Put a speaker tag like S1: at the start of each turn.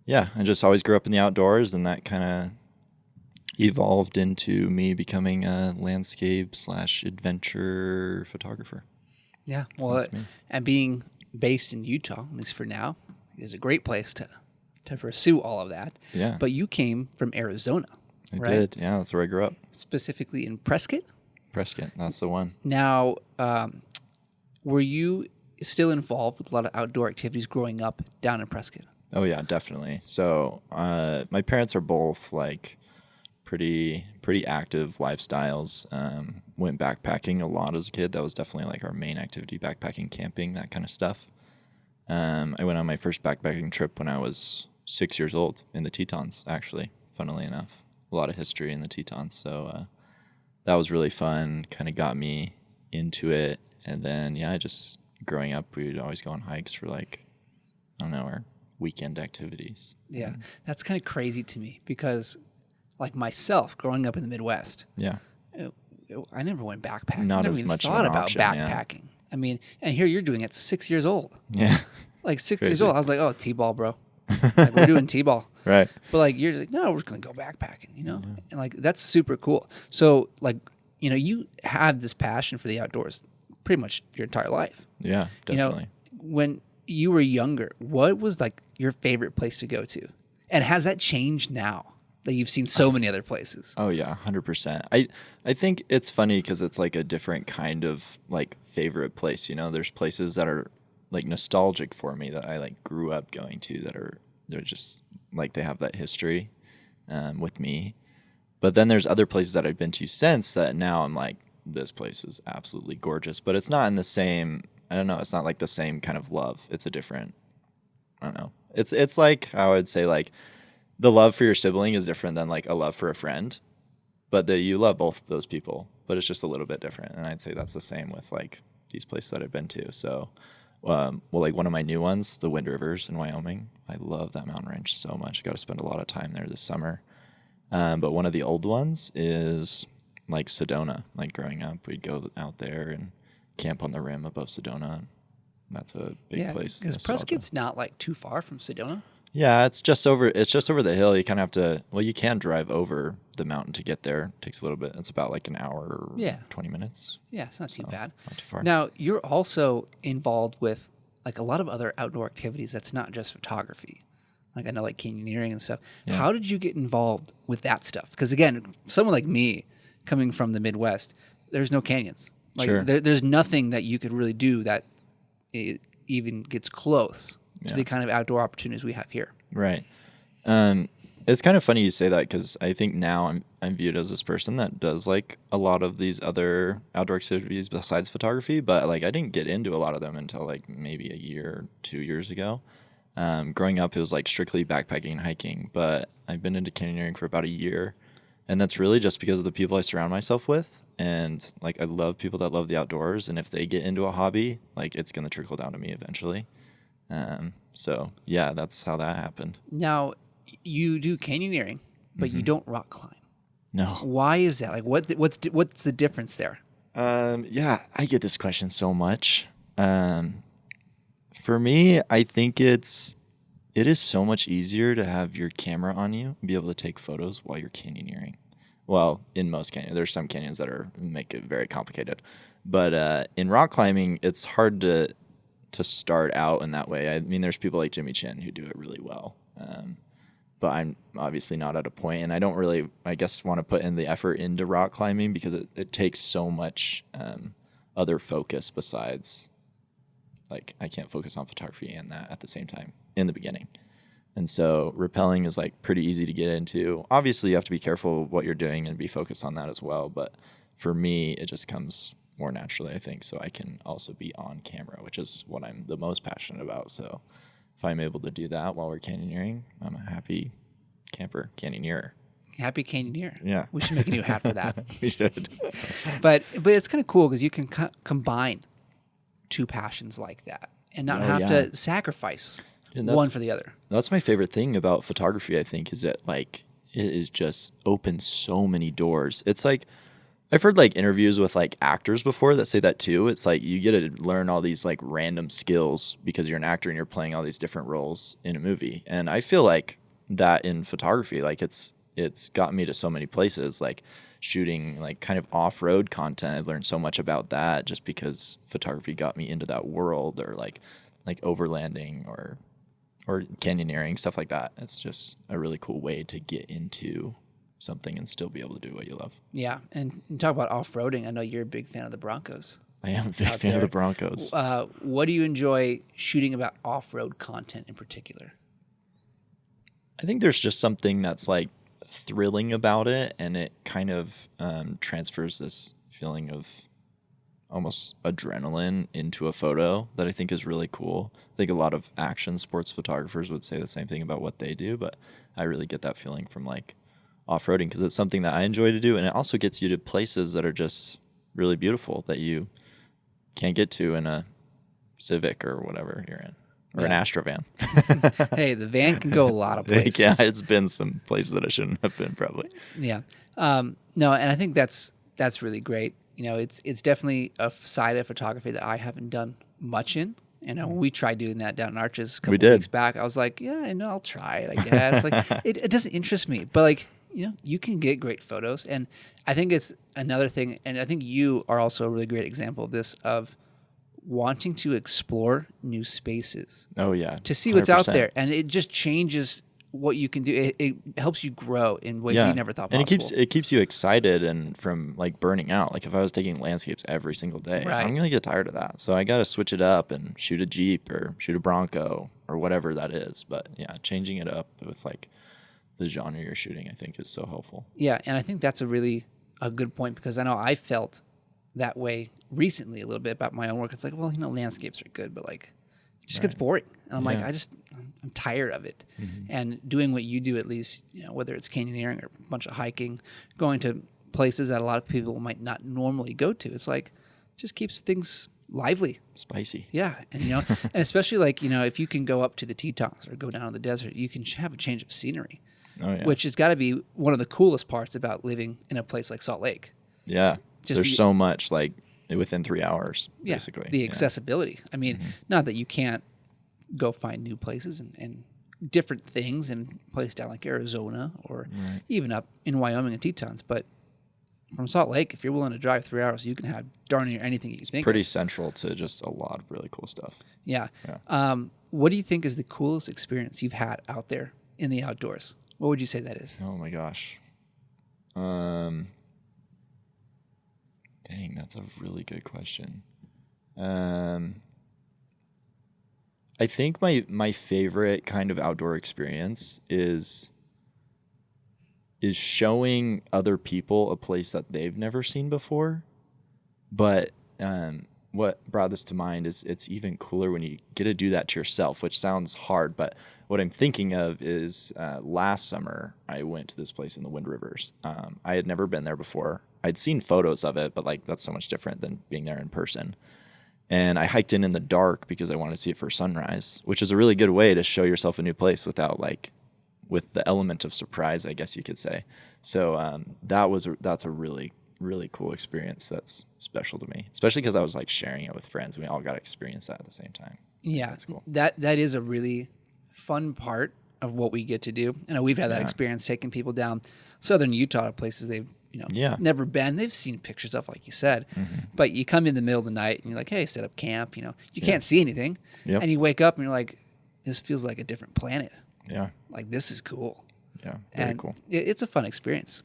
S1: Yeah, I just always grew up in the outdoors, and that kind of evolved into me becoming a landscape slash adventure photographer.
S2: Yeah.
S1: So
S2: Well,
S1: that's me.
S2: and being based in Utah, at least for now, is a great place to pursue all of that.
S1: Yeah,
S2: But you came from Arizona,
S1: I
S2: right?
S1: did. Yeah, that's where I grew up.
S2: Specifically in Prescott.
S1: Prescott, that's the one.
S2: Now, were you still involved with a lot of outdoor activities growing up down in Prescott?
S1: Oh yeah, definitely. So my parents are both like pretty active lifestyles. Went backpacking a lot as a kid. That was definitely like our main activity: backpacking, camping, that kind of stuff. I went on my first backpacking trip when I was 6 years old in the Tetons. Actually, funnily enough, a lot of history in the Tetons. So that was really fun. Kind of got me into it. And then yeah, I just growing up, we would always go on hikes for like I don't know our weekend activities.
S2: Yeah, that's kind of crazy to me because, like myself, growing up in the Midwest,
S1: Yeah.
S2: I never went backpacking.
S1: Not
S2: I never
S1: as
S2: even
S1: much of
S2: thought
S1: an
S2: about
S1: option, yeah.
S2: backpacking. I mean, and here you're doing it 6 years old.
S1: Yeah.
S2: Like 6 years
S1: Crazy.
S2: old, I was like, oh, T-ball, bro. Like, we're doing T-ball.
S1: Right.
S2: But like you're like, no, we're just gonna go backpacking, you know? And like that's super cool. So like, you had this passion for the outdoors pretty much your entire life.
S1: Yeah, definitely.
S2: When you were younger, what was like your favorite place to go to? And has that changed now that you've seen so many other places?
S1: Oh yeah, 100%. I think it's funny because it's like a different kind of like favorite place. There's places that are like nostalgic for me that I like grew up going to they're just like they have that history with me. But then there's other places that I've been to since that now I'm like, this place is absolutely gorgeous. But it's not in the same. I don't know. It's not like the same kind of love. It's a different. I don't know. It's like I would say like the love for your sibling is different than like a love for a friend, but you love both those people, but it's just a little bit different. And I'd say that's the same with like these places that I've been to. So, well, like one of my new ones, the Wind Rivers in Wyoming. I love that mountain range so much. I got to spend a lot of time there this summer. But one of the old ones is like Sedona. Like growing up, we'd go out there and camp on the rim above Sedona. That's a big place.
S2: Because
S1: nostalgia.
S2: Prescott's not like too far from Sedona.
S1: Yeah, it's just over the hill. You kind of have to, well, you can drive over the mountain to get there. It takes a little bit. It's about like an hour or 20 minutes.
S2: Yeah, it's not too bad.
S1: Not too far.
S2: Now, you're also involved with like a lot of other outdoor activities that's not just photography. Like I know like canyoneering and stuff.
S1: Yeah.
S2: How did you get involved with that stuff? Because again, someone like me coming from the Midwest, there's no canyons. Like
S1: Sure.
S2: there's nothing that you could really do that it even gets close to the kind of outdoor opportunities we have here.
S1: Right. It's kind of funny you say that because I think now I'm viewed as this person that does like a lot of these other outdoor activities besides photography, but like I didn't get into a lot of them until like maybe a year, 2 years ago. Growing up, it was like strictly backpacking and hiking, but I've been into canyoneering for about a year, and that's really just because of the people I surround myself with. And like I love people that love the outdoors, and if they get into a hobby, like it's gonna trickle down to me eventually. So yeah, that's how that happened.
S2: Now, you do canyoneering, but you don't rock climb.
S1: No.
S2: Why is that? Like, what's the difference there?
S1: Yeah, I get this question so much. For me, I think it is so much easier to have your camera on you and be able to take photos while you're canyoneering. Well, in most canyons, there's some canyons that make it very complicated, but in rock climbing, it's hard to start out in that way. I mean, there's people like Jimmy Chin who do it really well, but I'm obviously not at a point, and I don't really, I guess, want to put in the effort into rock climbing because it takes so much other focus besides, like, I can't focus on photography and that at the same time in the beginning. And so rappelling is like pretty easy to get into. Obviously, you have to be careful of what you're doing and be focused on that as well. But for me, it just comes more naturally, I think. So I can also be on camera, which is what I'm the most passionate about. So if I'm able to do that while we're canyoneering, I'm a happy camper, canyoneer.
S2: Happy canyoneer.
S1: Yeah.
S2: We should make a new hat for that.
S1: We should.
S2: But it's kind of cool because you can combine two passions like that and not have to sacrifice one for the other.
S1: That's my favorite thing about photography, I think, is that like it is just opens so many doors. It's like I've heard like interviews with like actors before that say that too. It's like you get to learn all these like random skills because you're an actor and you're playing all these different roles in a movie. And I feel like that in photography, like it's gotten me to so many places, like shooting like kind of off-road content. I've learned so much about that just because photography got me into that world, or like overlanding or canyoneering, stuff like that. It's just a really cool way to get into something and still be able to do what you love.
S2: Yeah, and you talk about off-roading. I know you're a big fan of the Broncos.
S1: I am a big
S2: out
S1: fan
S2: there.
S1: of the Broncos.
S2: What do you enjoy shooting about off-road content in particular?
S1: I think there's just something that's like thrilling about it, and it kind of transfers this feeling of almost adrenaline into a photo that I think is really cool. I think a lot of action sports photographers would say the same thing about what they do, but I really get that feeling from like off-roading because it's something that I enjoy to do, and it also gets you to places that are just really beautiful that you can't get to in a Civic or whatever you're in, or an Astra van.
S2: Hey, the van can go a lot of places.
S1: Yeah, it's been some places that I shouldn't have been probably.
S2: Yeah. No, and I think that's really great. You know, it's definitely a side of photography that I haven't done much in. You know, when we tried doing that down in Arches a couple of weeks back, I was like, yeah, I know, I'll try it, I guess. Like, it doesn't interest me. But, like, you know, you can get great photos. And I think it's another thing, and I think you are also a really great example of this, of wanting to explore new spaces.
S1: Oh, yeah.
S2: To see what's out
S1: 100%.
S2: there. And it just changes what you can do. It helps you grow in ways you never thought possible.
S1: And it keeps you excited and from like burning out. Like if I was taking landscapes every single day,
S2: Right.
S1: I'm gonna get tired of that. So I got to switch it up and shoot a Jeep or shoot a Bronco or whatever that is. But yeah, changing it up with like the genre you're shooting, I think is so helpful.
S2: Yeah, and I think that's a good point because I know I felt that way recently a little bit about my own work. It's like, well, you know, landscapes are good, but like it just gets boring. And I'm like, I'm tired of it.
S1: Mm-hmm.
S2: And doing what you do, at least, you know, whether it's canyoneering or a bunch of hiking, going to places that a lot of people might not normally go to, it's like, just keeps things lively.
S1: Spicy.
S2: Yeah. And, you know, and especially like, you know, if you can go up to the Tetons or go down in the desert, you can have a change of scenery, which has got to be one of the coolest parts about living in a place like Salt Lake.
S1: Yeah.
S2: Just
S1: There's so much like within 3 hours, basically.
S2: The accessibility. I mean, not that you can't go find new places and different things in places down like Arizona or even up in Wyoming and Tetons, but from Salt Lake, if you're willing to drive 3 hours, you can have darn near anything you think.
S1: Pretty central to just a lot of really cool stuff.
S2: Yeah. What do you think is the coolest experience you've had out there in the outdoors? What would you say that is?
S1: Oh my gosh. Dang, that's a really good question. I think my favorite kind of outdoor experience is showing other people a place that they've never seen before. But what brought this to mind is it's even cooler when you get to do that to yourself, which sounds hard. But what I'm thinking of is last summer I went to this place in the Wind Rivers. I had never been there before. I'd seen photos of it, but like that's so much different than being there in person. And I hiked in the dark because I wanted to see it for sunrise, which is a really good way to show yourself a new place without with the element of surprise, I guess you could say. So that's a really, really cool experience that's special to me, especially because I was like sharing it with friends. We all got to experience that at the same time.
S2: Yeah,
S1: that's cool.
S2: That is a really fun part of what we get to do. You know, we've had that experience taking people down southern Utah to places they've never been. They've seen pictures of, like you said, but you come in the middle of the night and you're like, hey, set up camp. You know, you can't see anything, and you wake up and you're like, this feels like a different planet.
S1: Yeah,
S2: like this is cool.
S1: Yeah, very
S2: and
S1: cool.
S2: It's a fun experience.